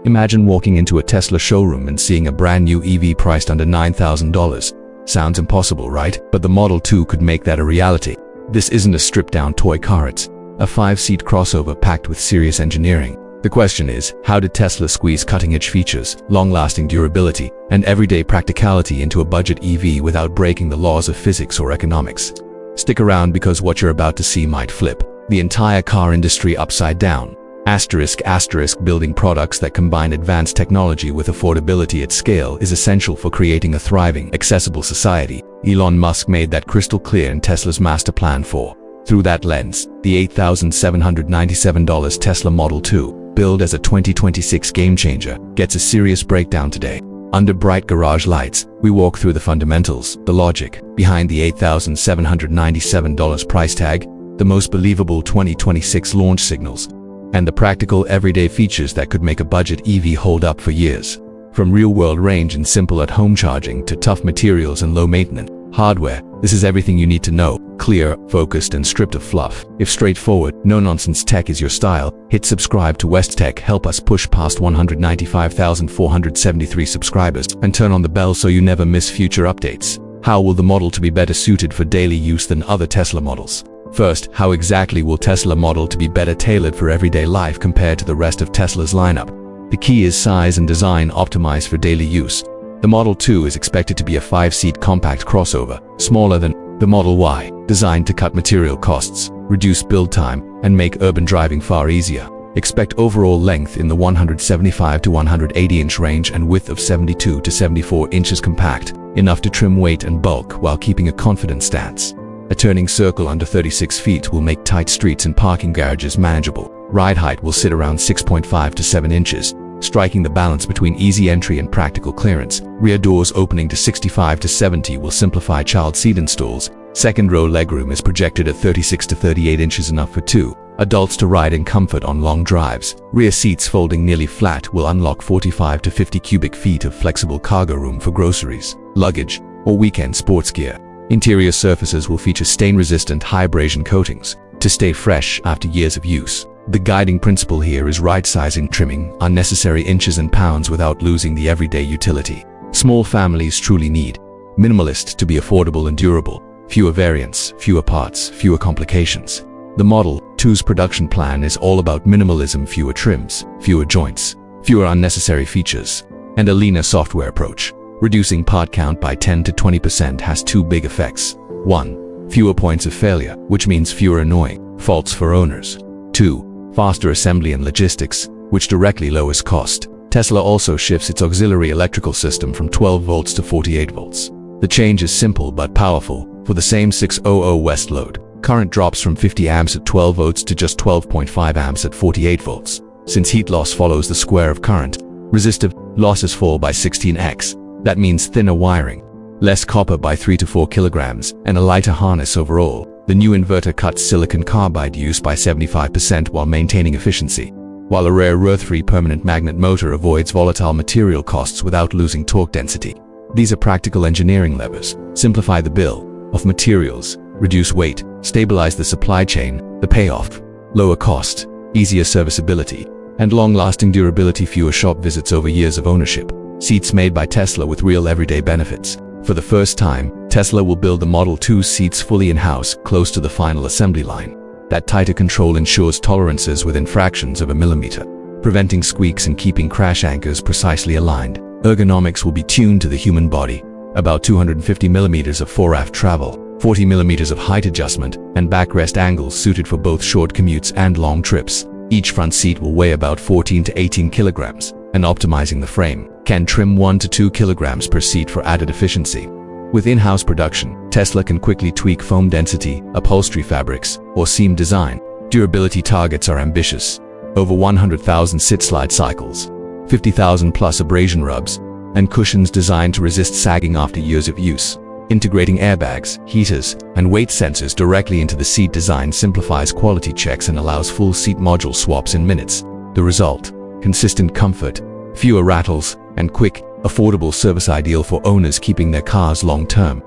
Imagine walking into a Tesla showroom and seeing a brand new EV priced under $9,000. Sounds impossible, right? But the Model 2 could make that a reality. This isn't a stripped-down toy car, it's a 5-seat crossover packed with serious engineering. The question is, how did Tesla squeeze cutting-edge features, long-lasting durability, and everyday practicality into a budget EV without breaking the laws of physics or economics? Stick around because what you're about to see might flip the entire car industry upside down. Building products that combine advanced technology with affordability at scale is essential for creating a thriving, accessible society. Elon Musk made that crystal clear in Tesla's master plan for. Through that lens, the $8,797 Tesla Model 2, billed as a 2026 game-changer, gets a serious breakdown today. Under bright garage lights, we walk through the fundamentals, the logic behind the $8,797 price tag, the most believable 2026 launch signals, and the practical everyday features that could make a budget EV hold up for years. From real-world range and simple at-home charging to tough materials and low-maintenance hardware, this is everything you need to know. Clear, focused, and stripped of fluff. If straightforward, no-nonsense tech is your style, hit subscribe to West Tech, help us push past 195,473 subscribers, and turn on the bell so you never miss future updates. How will the Model 2 be better suited for daily use than other Tesla models? First, how exactly will Tesla Model 2 be better tailored for everyday life compared to the rest of Tesla's lineup? The key is size and design optimized for daily use. The Model 2 is expected to be a 5-seat compact crossover, smaller than the Model Y, designed to cut material costs, reduce build time, and make urban driving far easier. Expect overall length in the 175 to 180 inch range and width of 72 to 74 inches compact, enough to trim weight and bulk while keeping a confident stance. A turning circle under 36 feet will make tight streets and parking garages manageable. Ride height will sit around 6.5 to 7 inches, striking the balance between easy entry and practical clearance. Rear doors opening to 65 to 70 will simplify child seat installs. Second row legroom is projected at 36 to 38 inches, enough for 2 adults to ride in comfort on long drives. Rear seats folding nearly flat will unlock 45 to 50 cubic feet of flexible cargo room for groceries, luggage, or weekend sports gear. Interior surfaces will feature stain-resistant high-abrasion coatings to stay fresh after years of use. The guiding principle here is right-sizing, trimming unnecessary inches and pounds without losing the everyday utility. Small families truly need Minimalist to be affordable and durable. Fewer variants, fewer parts, fewer complications. The Model 2's production plan is all about minimalism: fewer trims, fewer joints, fewer unnecessary features, and a leaner software approach. Reducing part count by 10 to 20% has two big effects. 1. Fewer points of failure, which means fewer annoying faults for owners. 2. Faster assembly and logistics, which directly lowers cost. Tesla also shifts its auxiliary electrical system from 12 volts to 48 volts. The change is simple but powerful. For the same 600 West load, current drops from 50 amps at 12 volts to just 12.5 amps at 48 volts. Since heat loss follows the square of current, resistive losses fall by 16x. That means thinner wiring, less copper by 3 to 4 kilograms, and a lighter harness overall. The new inverter cuts silicon carbide use by 75% while maintaining efficiency, while a rare earth-free permanent magnet motor avoids volatile material costs without losing torque density. These are practical engineering levers. Simplify the bill of materials, reduce weight, stabilize the supply chain. The payoff: lower cost, easier serviceability, and long-lasting durability. Fewer shop visits over years of ownership. Seats made by Tesla with real everyday benefits. For the first time, Tesla will build the Model 2 seats fully in-house, close to the final assembly line. That tighter control ensures tolerances within fractions of a millimeter, preventing squeaks and keeping crash anchors precisely aligned. Ergonomics will be tuned to the human body. About 250 millimeters of fore-aft travel, 40 millimeters of height adjustment, and backrest angles suited for both short commutes and long trips. Each front seat will weigh about 14 to 18 kilograms, and optimizing the frame can trim 1 to 2 kilograms per seat for added efficiency. With in-house production, Tesla can quickly tweak foam density, upholstery fabrics, or seam design. Durability targets are ambitious: over 100,000 sit-slide cycles, 50,000 plus abrasion rubs, and cushions designed to resist sagging after years of use. Integrating airbags, heaters, and weight sensors directly into the seat design simplifies quality checks and allows full seat module swaps in minutes. The result: consistent comfort, fewer rattles, and quick, affordable service, ideal for owners keeping their cars long-term.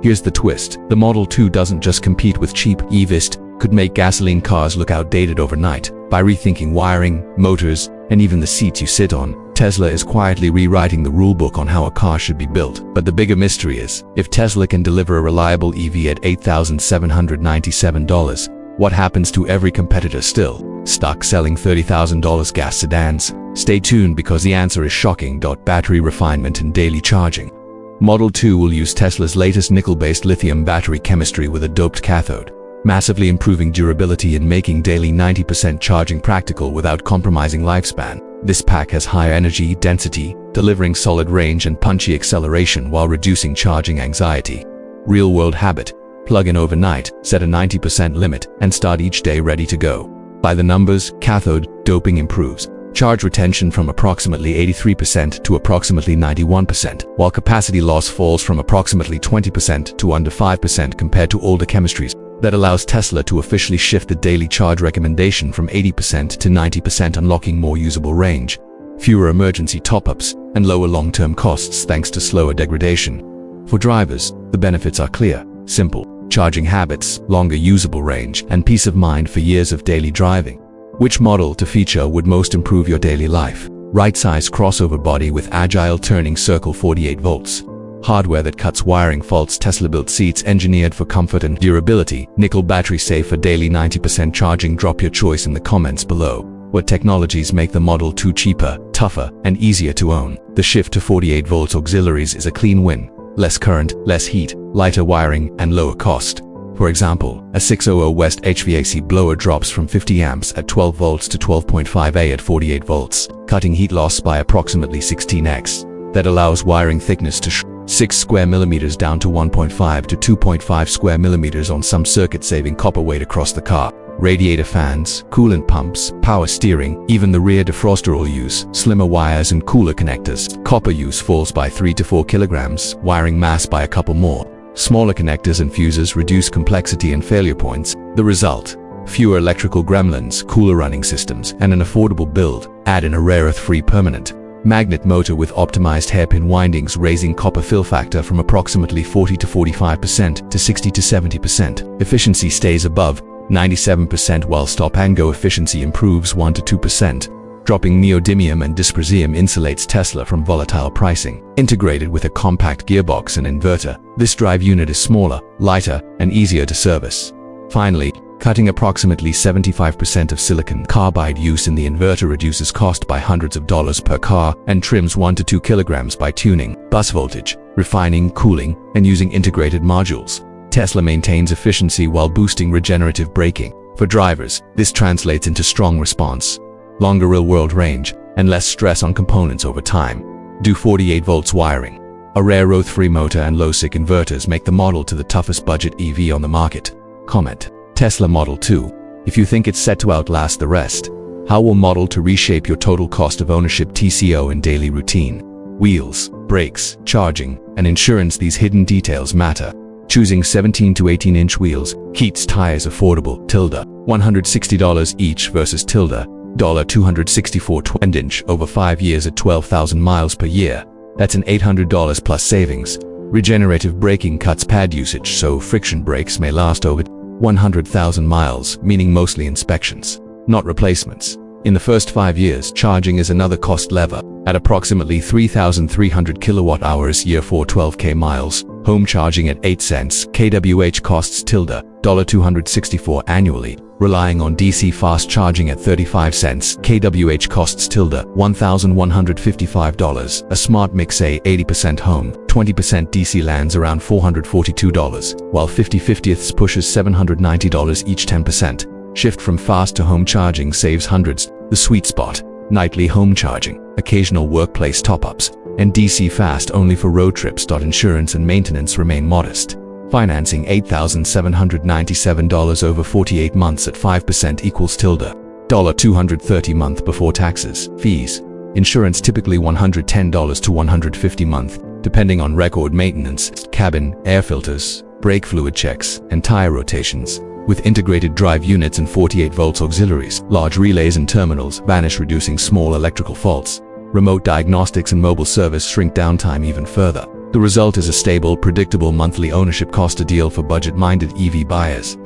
Here's the twist: the Model 2 doesn't just compete with cheap EVs. could make gasoline cars look outdated overnight. By rethinking wiring, motors, and even the seats you sit on, Tesla is quietly rewriting the rulebook on how a car should be built. But the bigger mystery is, if Tesla can deliver a reliable EV at $8,797, what happens to every competitor still stuck selling $30,000 gas sedans? Stay tuned because the answer is shocking. Battery refinement and daily charging. Model 2 will use Tesla's latest nickel-based lithium battery chemistry with a doped cathode, massively improving durability and making daily 90% charging practical without compromising lifespan. This pack has higher energy density, delivering solid range and punchy acceleration while reducing charging anxiety. Real-world habit: plug in overnight, set a 90% limit, and start each day ready to go. By the numbers, cathode doping improves charge retention from approximately 83% to approximately 91%, while capacity loss falls from approximately 20% to under 5% compared to older chemistries. That allows Tesla to officially shift the daily charge recommendation from 80% to 90%, unlocking more usable range, fewer emergency top-ups, and lower long-term costs thanks to slower degradation. For drivers, the benefits are clear: simple charging habits, longer usable range, and peace of mind for years of daily driving. Which model to feature would most improve your daily life? Right-size crossover body with agile turning circle 48 volts. Hardware that cuts wiring faults. Tesla-built seats engineered for comfort and durability. Nickel battery safe for daily 90% charging. Drop your choice in the comments below. What technologies make the Model 2 cheaper, tougher, and easier to own? The shift to 48 volts auxiliaries is a clean win. Less current, less heat, lighter wiring, and lower cost. For example, a 600 West HVAC blower drops from 50 amps at 12 volts to 12.5 A at 48 volts, cutting heat loss by approximately 16x. That allows wiring thickness to 6 square millimeters down to 1.5 to 2.5 square millimeters on some circuit, saving copper weight across the car. Radiator fans, coolant pumps, power steering, even the rear defroster all use slimmer wires and cooler connectors. Copper use falls by 3 to 4 kilograms, wiring mass by a couple more. Smaller connectors and fuses reduce complexity and failure points. The result: fewer electrical gremlins, cooler running systems, and an affordable build. Add in a rare earth-free permanent magnet motor with optimized hairpin windings, raising copper fill factor from approximately 40 to 45% to 60 to 70%. Efficiency stays above 97% while stop-and-go efficiency improves 1 to 2%. Dropping neodymium and dysprosium insulates Tesla from volatile pricing. Integrated with a compact gearbox and inverter, this drive unit is smaller, lighter, and easier to service. Finally, cutting approximately 75% of silicon carbide use in the inverter reduces cost by hundreds of dollars per car and trims 1 to 2 kilograms by tuning bus voltage, refining, cooling, and using integrated modules. Tesla maintains efficiency while boosting regenerative braking. For drivers, this translates into strong response, longer real-world range, and less stress on components over time. Do 48 volts wiring, a rare earth-free motor, and low-sick inverters make the model to the toughest budget EV on the market. Comment: Tesla Model 2. If you think it's set to outlast the rest, how will Model 2 reshape your total cost of ownership, TCO, and daily routine? Wheels, brakes, charging, and insurance. These hidden details matter. Choosing 17 to 18-inch wheels keeps tires affordable, $160 each versus $264 20-inch over 5 years at 12,000 miles per year. That's an $800 plus savings. Regenerative braking cuts pad usage, so friction brakes may last over 100,000 miles, meaning mostly inspections, not replacements. In the first 5 years, charging is another cost lever. At approximately 3,300 kilowatt hours year for 12k miles, home charging at 8 cents kWh costs $264 annually. Relying on DC fast charging at 35 cents kWh costs $1,155. A smart mix, 80% home, 20% DC, lands around $442, while 50/50ths pushes $790 each. 10% shift from fast to home charging saves hundreds. The sweet spot: nightly home charging, occasional workplace top-ups, and DC fast only for road trips. Insurance and maintenance remain modest. Financing $8,797 over 48 months at 5% equals $230 month before taxes. Fees: insurance typically $110 to $150 month, depending on record maintenance, cabin, air filters, brake fluid checks, and tire rotations. With integrated drive units and 48 volts auxiliaries, large relays and terminals vanish, reducing small electrical faults. Remote diagnostics and mobile service shrink downtime even further. The result is a stable, predictable monthly ownership cost, a deal for budget-minded EV buyers.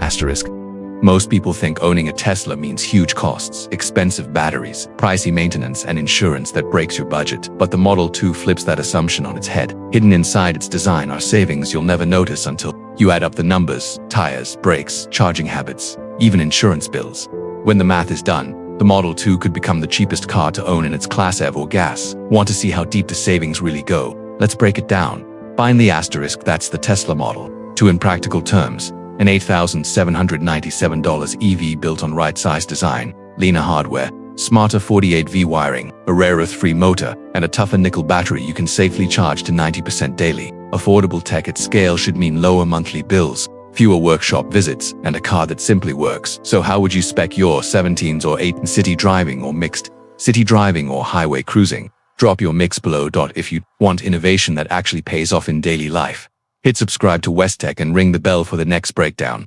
Most people think owning a Tesla means huge costs, expensive batteries, pricey maintenance, and insurance that breaks your budget. But the Model 2 flips that assumption on its head. Hidden inside its design are savings you'll never notice until you add up the numbers: tires, brakes, charging habits, even insurance bills. When the math is done, the Model 2 could become the cheapest car to own in its class EV or gas. Want to see how deep the savings really go? Let's break it down. Find the asterisk, that's the Tesla Model 2 in practical terms. An $8,797 EV built on right-size design, leaner hardware, smarter 48V wiring, a rare earth-free motor, and a tougher nickel battery you can safely charge to 90% daily. Affordable tech at scale should mean lower monthly bills, fewer workshop visits, and a car that simply works. So how would you spec your 17s or 8 in city driving or mixed city driving or highway cruising? Drop your mix below. If you want innovation that actually pays off in daily life, hit subscribe to West Tech and ring the bell for the next breakdown.